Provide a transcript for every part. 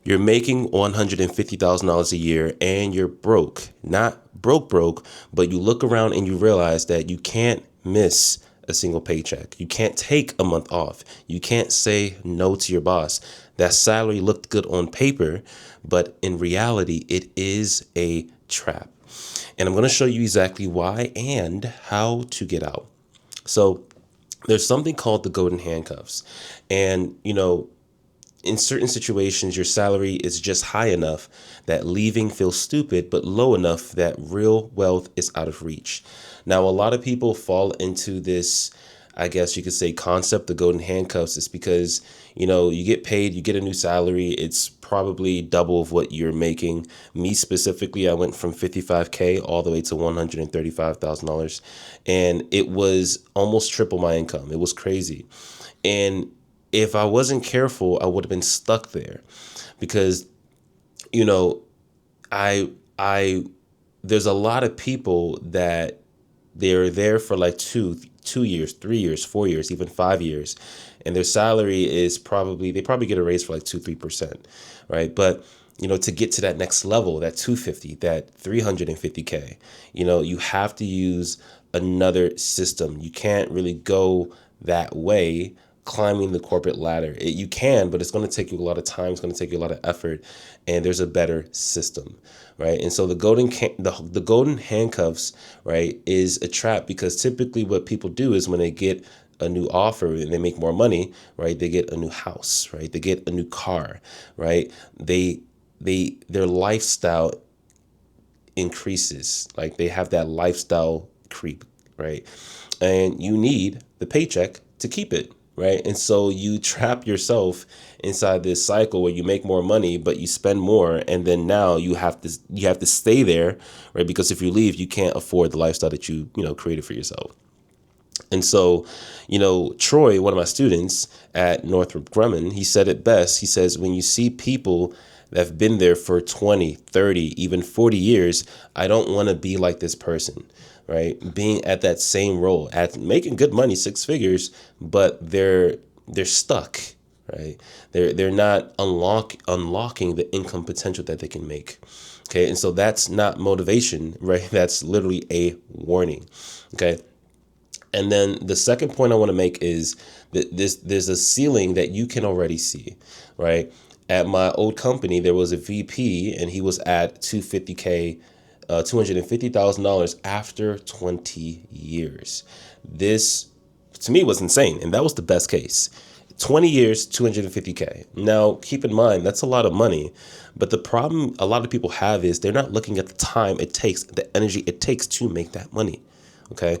You're making $150,000 a year and you're broke. Not broke, but you look around and you realize that you can't miss a single paycheck. You can't take a month off. You can't say no to your boss. That salary looked good on paper, but in reality, it is a trap. And I'm going to show you exactly why and how to get out. So there's something called the golden handcuffs. And, in certain situations, your salary is just high enough that leaving feels stupid, but low enough that real wealth is out of reach. Now, a lot of people fall into this, I guess you could say, concept, the golden handcuffs, is because, you get paid, you get a new salary. It's probably double of what you're making. Me specifically, I went from 55K all the way to $135,000. And it was almost triple my income. It was crazy. And if I wasn't careful, I would have been stuck there because, I there's a lot of people that they're there for like 2 years, 3 years, 4 years, even 5 years. And their salary is they probably get a raise for like 2-3%. Right. But, to get to that next level, that 250, that 350K, you have to use another system. You can't really go that way climbing the corporate ladder. You can, but it's going to take you a lot of time. It's going to take you a lot of effort, and there's a better system, right? And so the golden handcuffs, right, is a trap because typically what people do is when they get a new offer and they make more money, right, they get a new house, right, they get a new car, right, their lifestyle increases, like they have that lifestyle creep, right, and you need the paycheck to keep it. Right. And so you trap yourself inside this cycle where you make more money, but you spend more. And then now you have to stay there. Right. Because if you leave, you can't afford the lifestyle that you created for yourself. And so, Troy, one of my students at Northrup Grumman, he said it best. He says, when you see people that have been there for 20, 30, even 40 years, I don't want to be like this person. Right. Being at that same role, at making good money, 6 figures, but they're stuck. Right. They're not unlocking the income potential that they can make. OK, and so that's not motivation. Right. That's literally a warning. OK. And then the second point I want to make is that there's a ceiling that you can already see. Right. At my old company, there was a VP and he was at 250K. $250,000 after 20 years. This, to me, was insane. And that was the best case. 20 years, 250K. Now, keep in mind, that's a lot of money. But the problem a lot of people have is they're not looking at the time it takes, the energy it takes to make that money. Okay.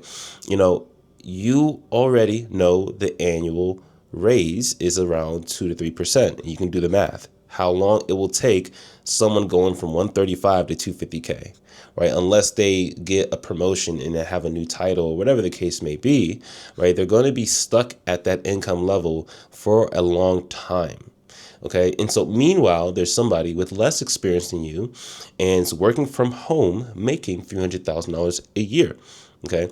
You already know the annual raise is around 2 to 3%. You can do the math. How long it will take someone going from 135 to 250K. Right, unless they get a promotion and they have a new title or whatever the case may be, right, they're going to be stuck at that income level for a long time. Okay, and so meanwhile, there's somebody with less experience than you and is working from home making $300,000 a year. Okay,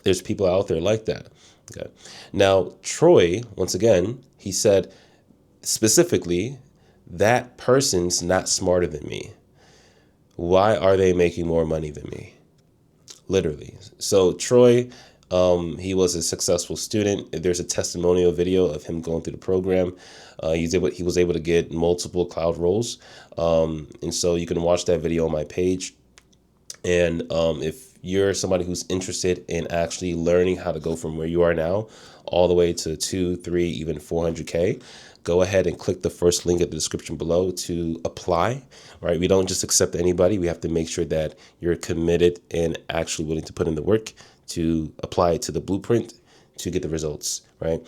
there's people out there like that. Okay, now Troy, once again, he said specifically that person's not smarter than me. Why are they making more money than me? Literally. So Troy, he was a successful student. There's a testimonial video of him going through the program. He was able to get multiple cloud roles. And so you can watch that video on my page. And if you're somebody who's interested in actually learning how to go from where you are now all the way to 2, 3, even 400K, go ahead and click the first link in the description below to apply. Right? We don't just accept anybody. We have to make sure that you're committed and actually willing to put in the work to apply it to the blueprint to get the results, right?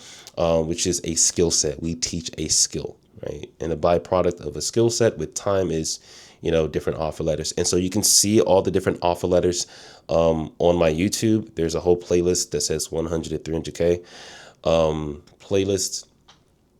Which is a skill set. We teach a skill, right? And a byproduct of a skill set with time is, different offer letters. And so you can see all the different offer letters on my YouTube. There's a whole playlist that says 100 to 300K playlist.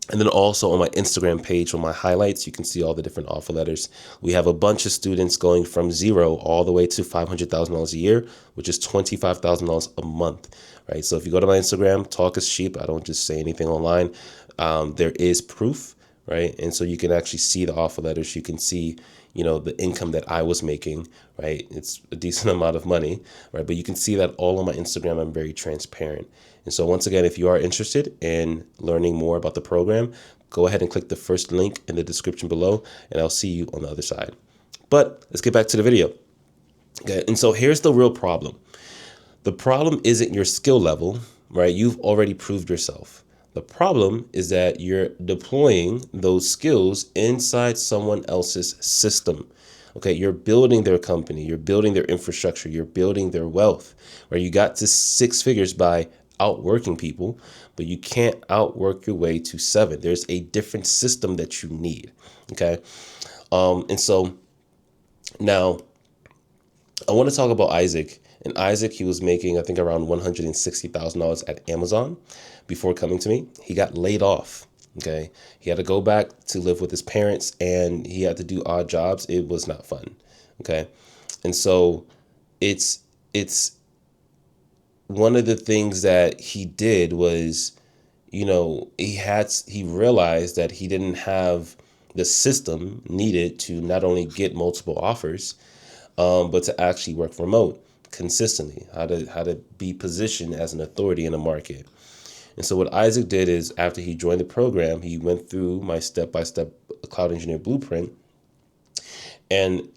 And then also on my Instagram page, on my highlights, you can see all the different offer letters. We have a bunch of students going from zero all the way to $500,000 a year, which is $25,000 a month, right? So if you go to my Instagram, talk is cheap. I don't just say anything online. There is proof, right? And so you can actually see the offer letters. You can see, the income that I was making, right? It's a decent amount of money, right? But you can see that all on my Instagram. I'm very transparent. And so once again, if you are interested in learning more about the program, go ahead and click the first link in the description below, and I'll see you on the other side. But let's get back to the video. Okay, and so here's the real problem. The problem isn't your skill level, right? You've already proved yourself. The problem is that you're deploying those skills inside someone else's system. Okay, you're building their company, you're building their infrastructure, you're building their wealth, right? You got to 6 figures by outworking people, but you can't outwork your way to 7. There's a different system that you need. Okay, and so now I want to talk about Isaac. And Isaac, he was making, I think, around $160,000 at Amazon before coming to me. He got laid off. Okay. He had to go back to live with his parents, and he had to do odd jobs. It was not fun. Okay. And so it's one of the things that he did was, he realized that he didn't have the system needed to not only get multiple offers, but to actually work remote consistently, how to be positioned as an authority in the market. And so what Isaac did is, after he joined the program, he went through my step-by-step cloud engineer blueprint. And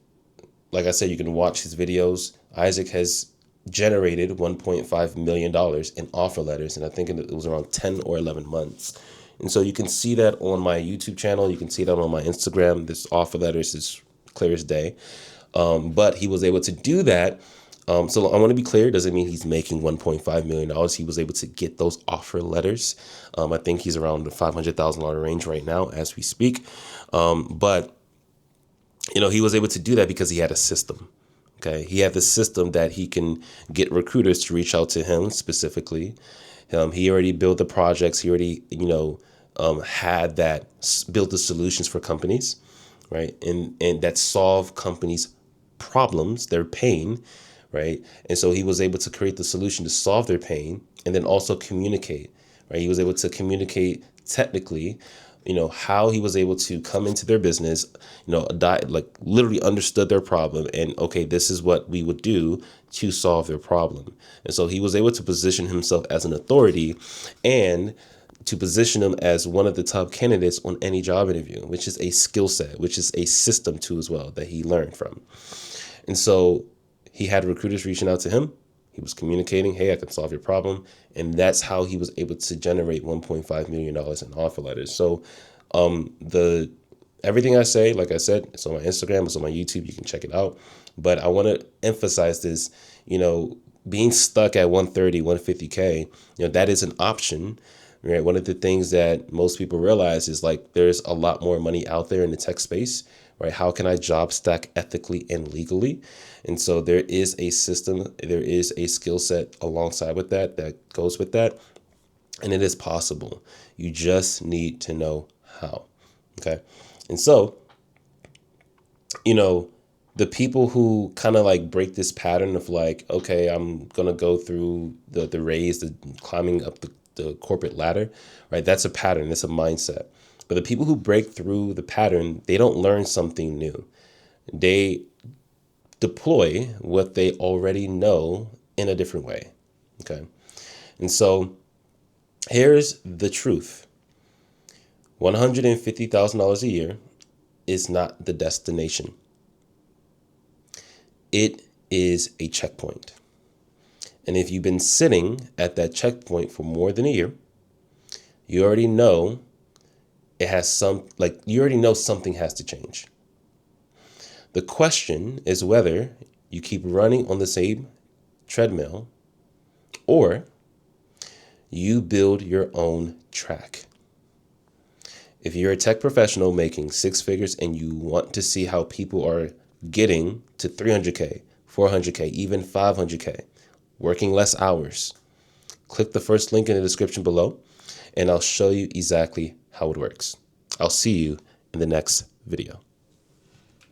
like I said, you can watch his videos. Isaac has generated $1.5 million in offer letters, and I think it was around 10 or 11 months. And so you can see that on my YouTube channel. You can see that on my Instagram. This offer letters is clear as day. But he was able to do that. So I want to be clear, it doesn't mean he's making $1.5 million. He was able to get those offer letters. I think he's around the $500,000 range right now as we speak. But he was able to do that because he had a system. Okay. He had the system that he can get recruiters to reach out to him specifically. He already built the projects. He already, had that, built the solutions for companies, right? And that solve companies' problems, their pain, right? And so he was able to create the solution to solve their pain, and then also communicate, right? He was able to communicate technically, how he was able to come into their business, literally understood their problem, and okay, this is what we would do to solve their problem. And so he was able to position himself as an authority, and to position him as one of the top candidates on any job interview, which is a skill set, which is a system too as well that he learned from. And so he had recruiters reaching out to him. He was communicating, hey, I can solve your problem. And that's how he was able to generate $1.5 million in offer letters. So everything I say, like I said, it's on my Instagram, it's on my YouTube. You can check it out. But I want to emphasize this, being stuck at 130, 150K, that is an option. Right. One of the things that most people realize is there's a lot more money out there in the tech space, right? How can I job stack ethically and legally? And so there is a system, there is a skill set alongside with that goes with that. And it is possible. You just need to know how. Okay. And so, the people who kind of break this pattern of okay, I'm going to go through the raise, the climbing up the corporate ladder, right? That's a pattern. It's a mindset. But the people who break through the pattern, they don't learn something new. They deploy what they already know in a different way. Okay. And so here's the truth. $150,000 a year is not the destination. It is a checkpoint. And if you've been sitting at that checkpoint for more than a year, you already know you already know something has to change. The question is whether you keep running on the same treadmill or you build your own track. If you're a tech professional making 6 figures and you want to see how people are getting to 300K, 400K, even 500K, working less hours, click the first link in the description below, and I'll show you exactly how it works. I'll see you in the next video.